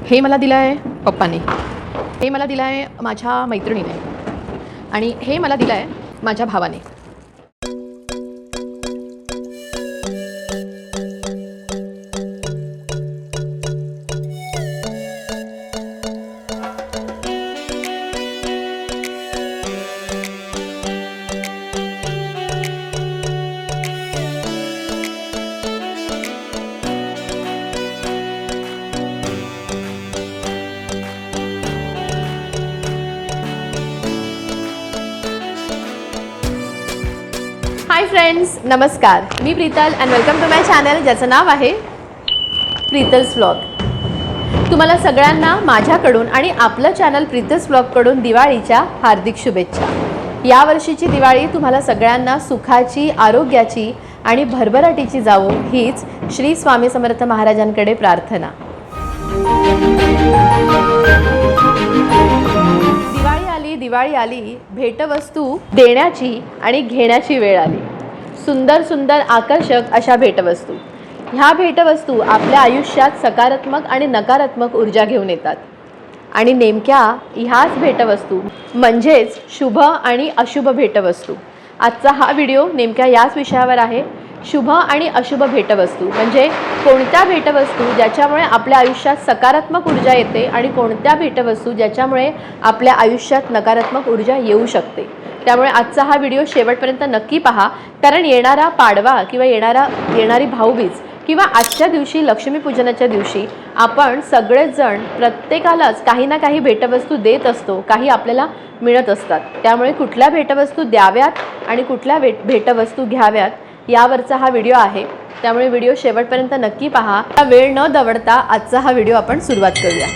हे मला दिलं आहे पप्पाने, हे मला दिलं आहे माझ्या मैत्रिणीने आणि हे मला दिलं आहे माझ्या भावाने. हाय फ्रेंड्स, नमस्कार. मी Prital and welcome to my channel ज्याचं नाव आहे प्रीतल्स व्लॉग. तुम्हाला सगळ्यांना माझ्याकडून आणि आपलं चॅनल प्रीतल्स व्लॉगकडून दिवाळीच्या हार्दिक शुभेच्छा. यावर्षीची दिवाळी तुम्हाला सगळ्यांना सुखाची, आरोग्याची आणि भरभराटीची जावो हीच श्री स्वामी समर्थ महाराजांकडे प्रार्थना. दिवाळी आली, भेटवस्तू देण्याची आणि घेण्याची वेळ आली. सुंदर सुंदर आकर्षक अशा भेटवस्तू. ह्या भेटवस्तू आपल्या आयुष्यात सकारात्मक आणि नकारात्मक ऊर्जा घेऊन येतात. आणि नेमक्या ह्याच भेटवस्तू म्हणजेच शुभ आणि अशुभ भेटवस्तू. आजचा हा व्हिडिओ नेमक्या याच विषयावर आहे. शुभ आणि अशुभ भेटवस्तू म्हणजे कोणत्या भेटवस्तू ज्याच्यामुळे आपल्या आयुष्यात सकारात्मक ऊर्जा येते आणि कोणत्या भेटवस्तू ज्याच्यामुळे आपल्या आयुष्यात नकारात्मक ऊर्जा येऊ शकते. त्यामुळे आजचा हा व्हिडिओ शेवटपर्यंत नक्की पहा, कारण येणारा पाडवा किंवा येणारी भाऊबीज किंवा आजच्या दिवशी लक्ष्मीपूजनाच्या दिवशी आपण सगळेच जण प्रत्येकालाच काही ना काही भेटवस्तू देत असतो, काही आपल्याला मिळत असतात. त्यामुळे कुठल्या भेटवस्तू द्याव्यात आणि कुठल्या भेटवस्तू घ्याव्यात यावरचा हा व्हिडिओ आहे. त्यामुळे व्हिडिओ शेवटपर्यंत नक्की पहा. वेळ न दवडता आजचा हा व्हिडिओ आपण सुरुवात करूया.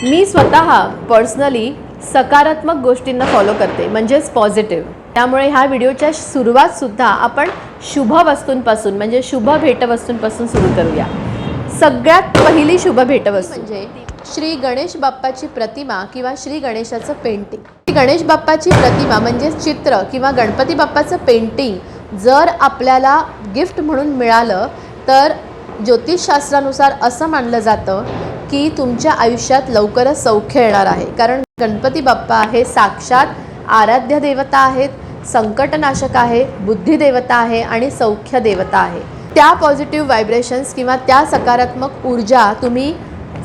मी स्वतः पर्सनली सकारात्मक गोष्टींना फॉलो करते, म्हणजेच पॉझिटिव्ह. त्यामुळे ह्या व्हिडिओच्या सुरुवातसुद्धा आपण शुभ वस्तूंपासून म्हणजे शुभ भेटवस्तूंपासून सुरू करूया. सगळ्यात पहिली शुभ भेटवस्तू म्हणजे श्री गणेश बाप्पाची प्रतिमा किंवा श्री गणेशाचं पेंटिंग. गणेश बाप्पाची प्रतिमा म्हणजे चित्र किंवा गणपती बाप्पाचं पेंटिंग जर आपल्याला गिफ्ट म्हणून मिळालं तर ज्योतिषशास्त्रानुसार असं मानलं जातं की तुमच्या आयुष्यात लवकरच सौख्य येणार आहे. कारण गणपती बाप्पा हे साक्षात आराध्य देवता आहेत, संकटनाशक आहे, बुद्धिदेवता आहे आणि सौख्य देवता आहे. त्या पॉझिटिव्ह व्हायब्रेशन्स किंवा त्या सकारात्मक ऊर्जा तुम्ही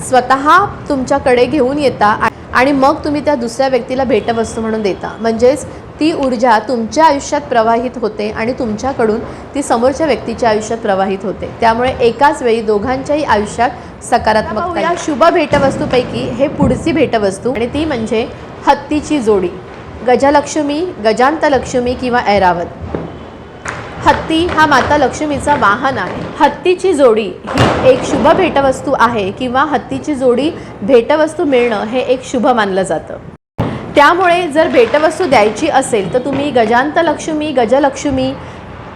स्वतः तुमच्याकडे घेऊन येता आणि मग तुम्ही त्या दुसऱ्या व्यक्तीला भेटवस्तू म्हणून देता. म्हणजेच ती ऊर्जा तुमच्या आयुष्यात प्रवाहित होते आणि तुमच्याकडून ती समोरच्या व्यक्तीच्या आयुष्यात प्रवाहित होते. त्यामुळे एकाच वेळी दोघांच्याही आयुष्यात सकारात्मकता. या शुभ भेटवस्तूपैकी हे पुढची भेटवस्तू आणि ती म्हणजे हत्तीची जोडी. गजलक्ष्मी, गजांतलक्ष्मी किंवा ऐरावत. हत्ती हा माता लक्ष्मीचा वाहन आहे. हत्तीची जोडी ही एक शुभ भेटवस्तू आहे किंवा हत्तीची जोडी भेटवस्तू मिळणं हे एक शुभ मानलं जातं. त्यामुळे जर भेटवस्तू द्यायची असेल तर तुम्ही गजांतलक्ष्मी, गजलक्ष्मी,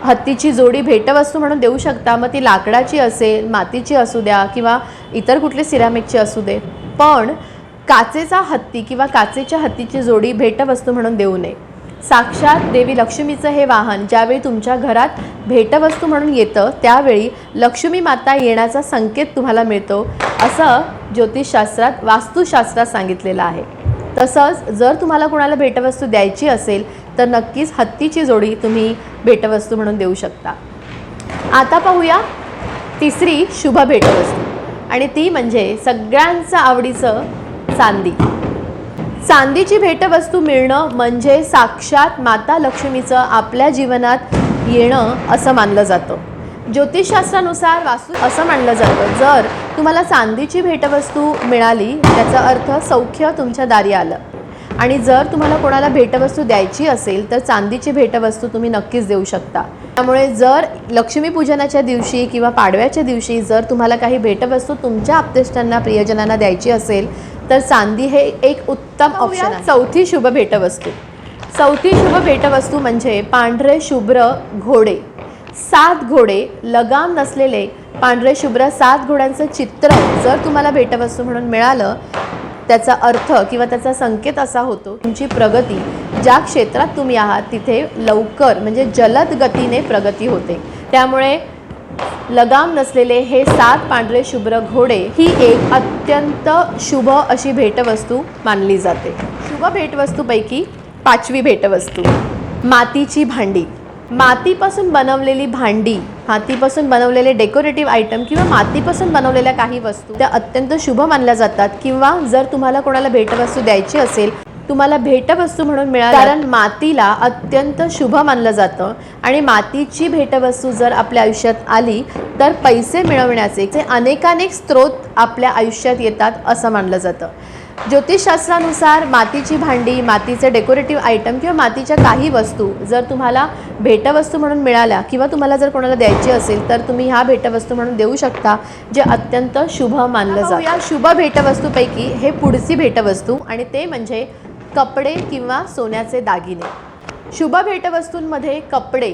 हत्तीची जोडी भेटवस्तू म्हणून देऊ शकता. मग ती लाकडाची असेल, मातीची असू द्या किंवा इतर कुठली सिरामिकची असू दे. पण काचेचा हत्ती किंवा काचेच्या हत्तीची जोडी भेटवस्तू म्हणून देऊ नये. साक्षात देवी लक्ष्मीचं हे वाहन ज्यावेळी तुमच्या घरात भेटवस्तू म्हणून येतं त्यावेळी लक्ष्मी माता येण्याचा संकेत तुम्हाला मिळतो, असं ज्योतिषशास्त्रात, वास्तुशास्त्रात सांगितलेलं आहे. तसंच जर तुम्हाला कोणाला भेटवस्तू द्यायची असेल तर नक्कीच हत्तीची जोडी तुम्ही भेटवस्तू म्हणून देऊ शकता. आता पाहूया तिसरी शुभ भेटवस्तू आणि ती म्हणजे सगळ्यांचं आवडीचं चांदी. चांदीची भेटवस्तू मिळणं म्हणजे साक्षात माता लक्ष्मीचं आपल्या जीवनात येणं असं मानलं जातं. ज्योतिषशास्त्रानुसार वास्तू असं मानलं जातं जर तुम्हाला चांदीची भेटवस्तू मिळाली त्याचा अर्थ सौख्य तुमच्या दारी आलं. आणि जर तुम्हाला कोणाला भेटवस्तू द्यायची असेल तर चांदीची भेटवस्तू तुम्ही नक्कीच देऊ शकता. त्यामुळे जर लक्ष्मीपूजनाच्या दिवशी किंवा पाडव्याच्या दिवशी जर तुम्हाला काही भेटवस्तू तुमच्या आप्तेष्टांना, प्रियजनांना द्यायची असेल तर चांदी हे एक उत्तम ऑप्शन आहे. चौथी शुभ भेटवस्तू. चौथी शुभ भेटवस्तू म्हणजे पांढरे शुभ्र घोडे. 7 घोडे, लगाम नसलेले पांढरे शुभ्र 7 घोड्यांचं चित्र जर तुम्हाला भेटवस्तू म्हणून मिळालं त्याचा अर्थ किंवा त्याचा संकेत असा होतो तुमची प्रगती, ज्या क्षेत्रात तुम्ही आहात तिथे लवकर म्हणजे जलद गतीने प्रगती होते. त्यामुळे लगाम नसलेले हे 7 पांढरे शुभ्र घोडे ही एक अत्यंत शुभ अशी भेटवस्तू मानली जाते. शुभ भेटवस्तूपैकी 5वी भेटवस्तू मातीची भांडी. मातीपासून बनवलेली भांडी, मातीपासून बनवलेले डेकोरेटिव्ह आयटम किंवा मातीपासून बनवलेल्या काही वस्तू त्या अत्यंत शुभ मानल्या जातात. किंवा जर तुम्हाला कोणाला भेटवस्तू द्यायची असेल, तुम्हाला भेटवस्तू म्हणून मिळाली, कारण मातीला अत्यंत शुभ मानलं जातं आणि मातीची भेटवस्तू जर आपल्या आयुष्यात आली तर पैसे मिळवण्याचे अनेकानेक स्रोत आपल्या आयुष्यात येतात असं मानलं जातं. ज्योतिषशास्त्रानुसार मातीची भांडी, मातीचे डेकोरेटिव्ह आयटम किंवा मातीच्या काही वस्तू जर तुम्हाला भेटवस्तू म्हणून मिळाल्या किंवा तुम्हाला जर कोणाला द्यायची असेल तर तुम्ही ह्या भेटवस्तू म्हणून देऊ शकता, जे अत्यंत शुभ मानलं जातं. या शुभ भेटवस्तूपैकी हे पुढची भेटवस्तू आणि ते म्हणजे कपडे किंवा सोन्याचे दागिने. शुभ भेटवस्तूंमध्ये कपडे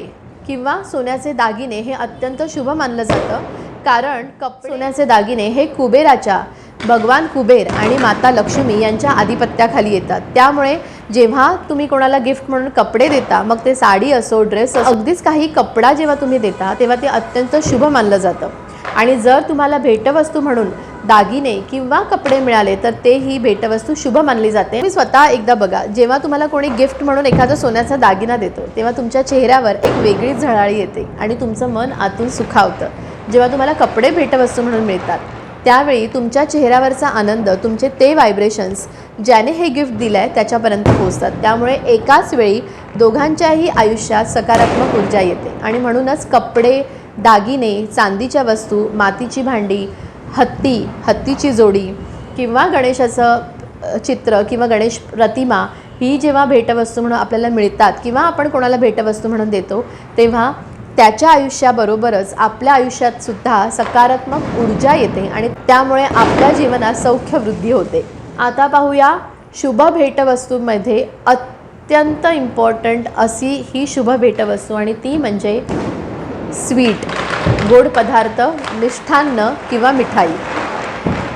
किंवा सोन्याचे दागिने हे अत्यंत शुभ मानलं जातं, कारण सोन्याचे दागिने हे कुबेराच्या, भगवान कुबेर आणि माता लक्ष्मी यांच्या आधिपत्याखाली येतात. त्यामुळे जेव्हा तुम्ही कोणाला गिफ्ट म्हणून कपडे देता, मग ते साडी असो, ड्रेस असो, अगदीच काही कपडा जेव्हा तुम्ही देता तेव्हा ते अत्यंत शुभ मानलं जातं. आणि जर तुम्हाला भेटवस्तू म्हणून दागिने किंवा कपडे मिळाले तर ते ही भेटवस्तू शुभ मानली जाते. तुम्ही स्वतः एकदा बघा, जेव्हा तुम्हाला कोणी गिफ्ट म्हणून एखादा सोन्याचा दागिना देतो तेव्हा तुमच्या चेहऱ्यावर एक वेगळीच झळाळी येते आणि तुमचं मन आतून सुखावतं. जेव्हा तुम्हाला कपडे भेटवस्तू म्हणून मिळतात त्यावेळी तुमच्या चेहऱ्यावरचा आनंद, तुमचे ते व्हायब्रेशन्स ज्याने हे गिफ्ट दिलं आहे त्याच्यापर्यंत पोहोचतात. त्यामुळे एकाच वेळी दोघांच्याही आयुष्यात सकारात्मक ऊर्जा येते. आणि म्हणूनच कपडे, दागिने, चांदीच्या वस्तू, मातीची भांडी, हत्तीची जोडी किंवा गणेशाचं चित्र किंवा गणेश प्रतिमा ही जेव्हा भेटवस्तू म्हणून आपल्याला मिळतात किंवा आपण कोणाला भेटवस्तू म्हणून देतो तेव्हा त्याच्या आयुष्याबरोबरच आपल्या आयुष्यात सुद्धा सकारात्मक ऊर्जा येते आणि त्यामुळे आपल्या जीवनात सौख्य वृद्धी होते. आता पाहूया शुभ भेटवस्तूमध्ये अत्यंत इम्पॉर्टंट अशी ही शुभ भेटवस्तू आणि ती म्हणजे स्वीट, गोड पदार्थ, मिष्ठान्न किंवा मिठाई.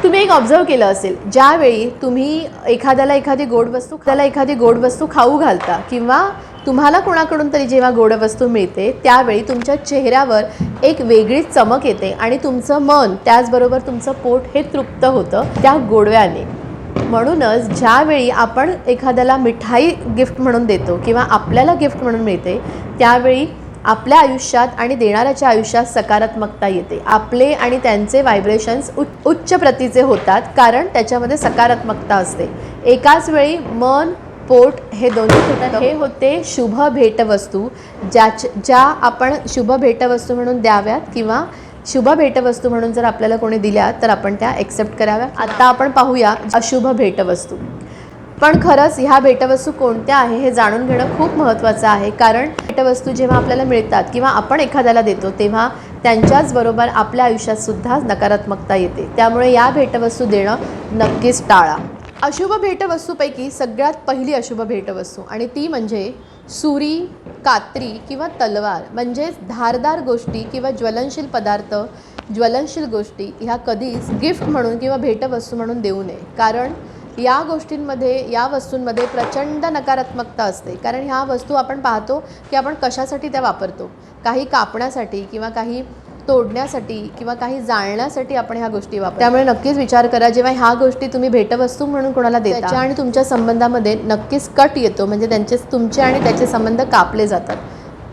तुम्ही एक ऑब्झर्व केलं असेल, ज्यावेळी तुम्ही एखाद्याला एखादी गोड वस्तू खाऊ घालता किंवा तुम्हाला कोणाकडून तरी जेव्हा गोड वस्तू मिळते त्यावेळी तुमच्या चेहऱ्यावर एक वेगळीच चमक येते आणि तुमचं मन त्याचबरोबर तुमचं पोट हे तृप्त होतं त्या गोडव्याने. म्हणूनच ज्यावेळी आपण एखाद्याला मिठाई गिफ्ट म्हणून देतो किंवा आपल्याला गिफ्ट म्हणून मिळते त्यावेळी आपल्या आयुष्यात आणि देणाऱ्याच्या आयुष्यात सकारात्मकता येते. आपले आणि त्यांचे व्हायब्रेशन्स उच्च प्रतीचे होतात, कारण त्याच्यामध्ये सकारात्मकता असते. एकाच वेळी मन, पोट हे दोन्ही होतात. हे होते शुभ भेटवस्तू, ज्या आपण शुभ भेटवस्तू म्हणून द्याव्यात किंवा शुभ भेटवस्तू म्हणून जर आपल्याला कोणी दिल्या तर आपण त्या एक्सेप्ट कराव्यात. आता आपण पाहूया अशुभ भेटवस्तू. पण खरंच ह्या भेटवस्तू कोणत्या आहे हे जाणून घेणं खूप महत्त्वाचं आहे, कारण भेटवस्तू जेव्हा आपल्याला मिळतात किंवा आपण एखाद्याला देतो तेव्हा त्यांच्याचबरोबर आपल्या आयुष्यातसुद्धा नकारात्मकता येते. त्यामुळे या भेटवस्तू देणं नक्कीच टाळा. अशुभ भेटवस्तूपैकी सगळ्यात पहिली अशुभ भेटवस्तू आणि ती म्हणजे सुरी, कात्री किंवा तलवार. म्हणजेच धारदार गोष्टी किंवा ज्वलनशील पदार्थ, ज्वलनशील गोष्टी ह्या कधीच गिफ्ट म्हणून किंवा भेटवस्तू म्हणून देऊ नये, कारण या गोष्टींमध्ये, या वस्तूंमध्ये प्रचंड नकारात्मकता असते. कारण ह्या वस्तू आपण पाहतो की आपण कशासाठी त्या वापरतो, काही कापण्यासाठी किंवा काही तोडण्यासाठी किंवा काही जाळण्यासाठी आपण ह्या गोष्टी वापरतो. त्यामुळे नक्कीच विचार करा, जेव्हा ह्या गोष्टी तुम्ही भेटवस्तू म्हणून कोणाला देता त्याच्या आणि तुमच्या संबंधामध्ये नक्कीच कट येतो, म्हणजे तुमचे आणि त्याचे संबंध कापले जातात.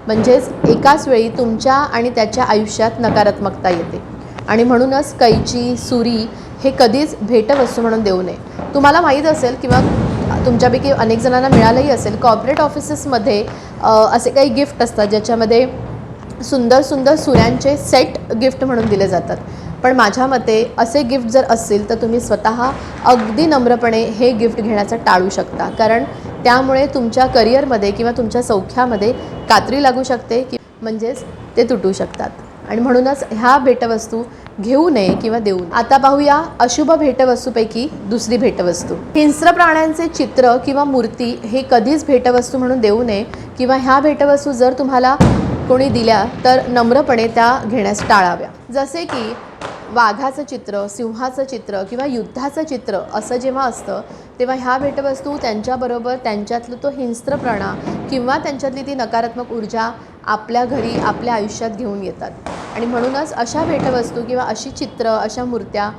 म्हणजेच एकाच वेळी तुमच्या आणि त्याच्या आयुष्यात नकारात्मकता येते. आणि म्हणूनच कैची, सुरी हे कधीच भेटवस्तू म्हणून देऊ नये. तुम्हाला माहीत असेल किंवा तुमच्यापैकी अनेक जणांना मिळालंही असेल, कॉर्पोरेट ऑफिसेसमध्ये असे काही गिफ्ट असतात ज्याच्यामध्ये सुंदर सुंदर सुऱ्यांचे सेट गिफ्ट म्हणून दिले जातात. पण माझ्या मते असे गिफ्ट जर असतील तर तुम्ही स्वतः अगदी नम्रपणे हे गिफ्ट घेण्याचं टाळू शकता, कारण त्यामुळे तुमच्या करिअरमध्ये किंवा तुमच्या सौख्यामध्ये कात्री लागू शकते की म्हणजेच ते तुटू शकतात. आणि म्हणूनच ह्या भेटवस्तू घेऊ नये किंवा देऊ नये. आता पाहूया अशुभ भेटवस्तूपैकी दुसरी भेटवस्तू. हिंस्र प्राण्यांचे चित्र किंवा मूर्ती हे कधीच भेटवस्तू म्हणून देऊ नये किंवा ह्या भेटवस्तू जर तुम्हाला कोणी दिल्या तर नम्रपणे त्या घेण्यास टाळाव्या. जसे की वाघाचं चित्र, सिंहाचं चित्र किंवा युद्धाचं चित्र असं जेव्हा असतं तेव्हा ह्या भेटवस्तू त्यांच्याबरोबर त्यांच्यातलं तो हिंस्त्रपणा किंवा त्यांच्यातली ती नकारात्मक ऊर्जा आपल्या घरी, आपल्या आयुष्यात घेऊन येतात. आणि म्हणूनच अशा भेटवस्तू किंवा अशी चित्र, अशा मूर्त्या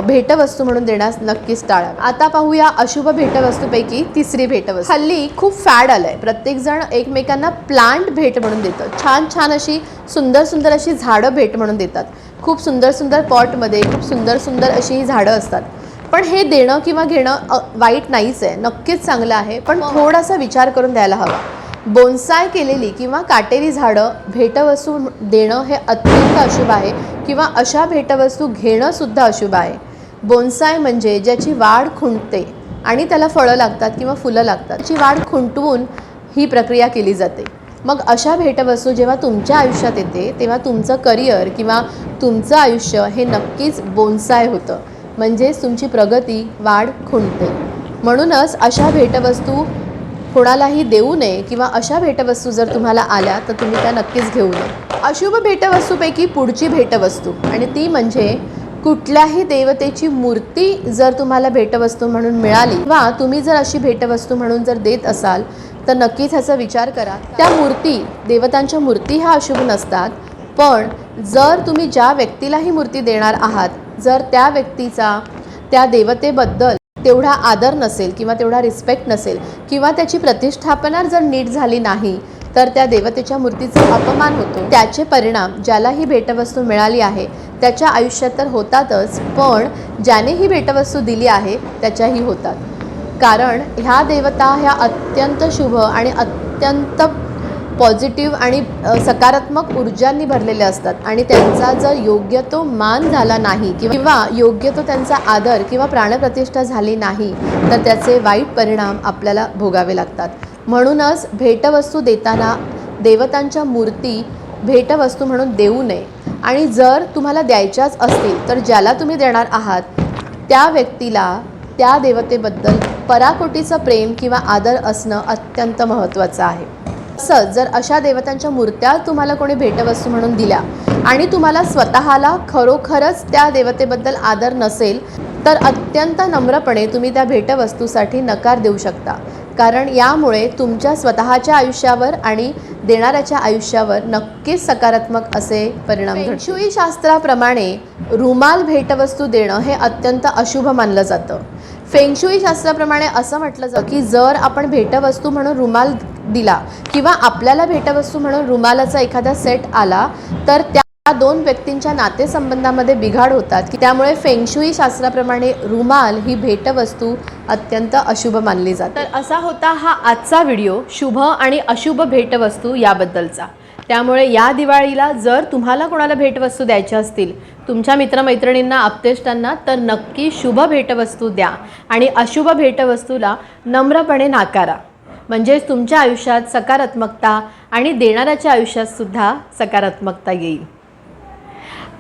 भेटवस्तू म्हणून देण्यास नक्कीच टाळाव्या. आता पाहूया अशुभ भेटवस्तूपैकी तिसरी भेटवस्तू. हल्ली खूप फॅड आलंय, प्रत्येकजण एकमेकांना प्लांट भेट म्हणून देतं. छान छान अशी सुंदर सुंदर अशी झाडं भेट म्हणून देतात. खूप सुंदर सुंदर पॉटमध्ये खूप सुंदर सुंदर अशी ही झाडं असतात. पण हे देणं किंवा घेणं वाईट नाहीच आहे, नक्कीच चांगलं आहे, पण थोडासा विचार करून द्यायला हवा. बोन्साय केलेली किंवा काटेरी झाडं भेटवस्तू देणं हे अत्यंत अशुभ आहे किंवा अशा भेटवस्तू घेणंसुद्धा अशुभ आहे. बोन्साय म्हणजे ज्याची वाढ खुंटते आणि त्याला फळं लागतात किंवा फुलं लागतात, त्याची वाढ खुंटवून ही प्रक्रिया केली जाते. मग अशा भेटवस्तू जेव्हा तुमच्या आयुष्यात येते तेव्हा तुमचं करिअर किंवा तुमचं आयुष्य हे नक्कीच बोन्साय होतं, म्हणजेच तुमची प्रगती, वाढ खुंटते. म्हणूनच अशा भेटवस्तू कोणालाही देऊ नये किंवा अशा भेटवस्तू जर तुम्हाला आल्या तर तुम्ही त्या नक्कीच घेऊ नये. अशुभ भेटवस्तूपैकी पुढची भेटवस्तू आणि ती म्हणजे कुठल्याही देवतेची मूर्ती जर तुम्हाला भेटवस्तू म्हणून मिळाली किंवा तुम्ही जर अशी भेटवस्तू म्हणून जर देत असाल तर नक्कीच ह्याचा विचार करा. त्या मूर्ती, देवतांच्या मूर्ती ह्या अशुभ नसतात, पण जर तुम्ही ज्या व्यक्तीला ही मूर्ती देणार आहात, जर त्या व्यक्तीचा त्या देवतेबद्दल तेवढा आदर नसेल किंवा तेवढा रिस्पेक्ट नसेल किंवा त्याची प्रतिष्ठापना जर नीट झाली नाही तर त्या देवतेच्या मूर्तीचा अपमान होतो. त्याचे परिणाम ज्याला ही भेटवस्तू मिळाली आहे त्याच्या आयुष्यात तर होतातच, पण ज्याने ही भेटवस्तू दिली आहे त्याच्याही होतात. कारण ह्या देवता ह्या अत्यंत शुभ आणि अत्यंत पॉझिटिव्ह आणि सकारात्मक ऊर्जांनी भरलेले असतात आणि त्यांचा जर योग्य तो मान झाला नाही किंवा योग्य तो त्यांचा आदर किंवा प्राणप्रतिष्ठा झाली नाही तर त्याचे वाईट परिणाम आपल्याला भोगावे लागतात. म्हणूनच भेटवस्तू देताना देवतांच्या मूर्ती भेटवस्तू म्हणून देऊ नये आणि जर तुम्हाला द्यायच्याच असतील तर ज्याला तुम्ही देणार आहात त्या व्यक्तीला त्या देवतेबद्दल पराकोटीचं प्रेम किंवा आदर असणं अत्यंत महत्त्वाचं आहे. असंच जर अशा देवतांच्या मूर्त्या तुम्हाला कोणी भेटवस्तू म्हणून दिल्या आणि तुम्हाला स्वतःला खरोखरच त्या देवतेबद्दल आदर नसेल तर अत्यंत नम्रपणे तुम्ही त्या भेटवस्तूसाठी नकार देऊ शकता. कारण यामुळे तुमच्या स्वतःच्या आयुष्यावर आणि देणाऱ्याच्या आयुष्यावर नक्कीच सकारात्मक असे परिणाम घडतील. फेंगशुई शास्त्राप्रमाणे रुमाल भेटवस्तू देणं हे अत्यंत अशुभ मानलं जातं. फेंगशुई शास्त्राप्रमाणे असं म्हटलं जातं की जर आपण भेटवस्तू म्हणून रुमाल दिला किंवा आपल्याला भेटवस्तू म्हणून रुमालाचा एखादा सेट आला तर त्या दोन व्यक्तींच्या नातेसंबंधामध्ये बिघाड होतात की त्यामुळे फेंगशुई शास्त्राप्रमाणे रुमाल ही भेटवस्तू अत्यंत अशुभ मानली जाते. तर असा होता हा आजचा व्हिडिओ शुभ आणि अशुभ भेटवस्तू याबद्दलचा. त्यामुळे या दिवाळीला जर तुम्हाला कोणाला भेटवस्तू द्यायच्या असतील तुमच्या मित्रमैत्रिणींना, आप्तेष्टांना, तर नक्की शुभ भेटवस्तू द्या आणि अशुभ भेटवस्तूला नम्रपणे नाकारा. म्हणजेच तुमच्या आयुष्यात सकारात्मकता आणि देणाऱ्याच्या आयुष्यातसुद्धा सकारात्मकता येईल.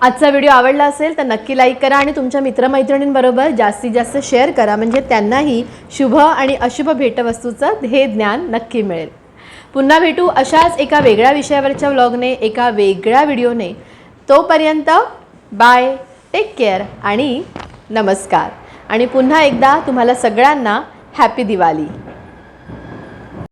आजचा व्हिडिओ आवडला असेल तर नक्की लाईक करा आणि तुमच्या मित्रमैत्रिणींबरोबर जास्तीत जास्त शेअर करा, म्हणजे त्यांनाही शुभ आणि अशुभ भेटवस्तूचं हे ज्ञान नक्की मिळेल. पुन्हा भेटू अशाच एका वेगळ्या विषयावरच्या व्लॉगने, एका वेगळ्या व्हिडिओने. तोपर्यंत बाय, टेक केअर आणि नमस्कार. आणि पुन्हा एकदा तुम्हाला सगळ्यांना हॅपी दिवाळी.